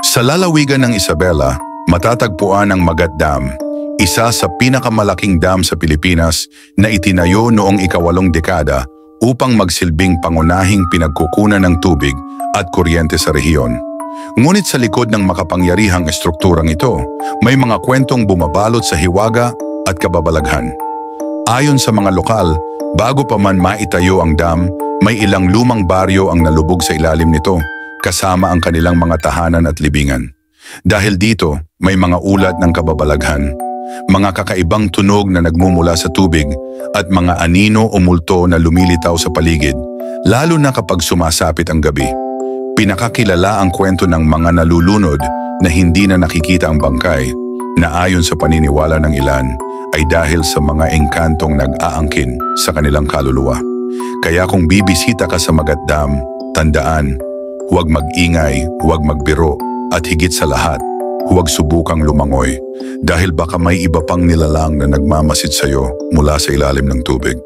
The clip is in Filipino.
Sa lalawigan ng Isabela, matatagpuan ang Magat Dam, isa sa pinakamalaking dam sa Pilipinas na itinayo noong ika-8 dekada upang magsilbing pangunahing pinagkukunan ng tubig at kuryente sa rehiyon. Ngunit sa likod ng makapangyarihang estrukturang ito, may mga kwentong bumabalot sa hiwaga at kababalaghan. Ayon sa mga lokal, bago pa man maitayo ang dam, may ilang lumang baryo ang nalubog sa ilalim nito, kasama ang kanilang mga tahanan at libingan. Dahil dito, may mga ulat ng kababalaghan, mga kakaibang tunog na nagmumula sa tubig at mga anino o multo na lumilitaw sa paligid, lalo na kapag sumasapit ang gabi. Pinakakilala ang kwento ng mga nalulunod na hindi na nakikita ang bangkay, na ayon sa paniniwala ng ilan ay dahil sa mga engkantong nag-aangkin sa kanilang kaluluwa. Kaya kung bibisita ka sa Magat Dam, tandaan, huwag mag-ingay, huwag magbiro, at higit sa lahat, huwag subukang lumangoy dahil baka may iba pang nilalang na nagmamasid sa iyo mula sa ilalim ng tubig.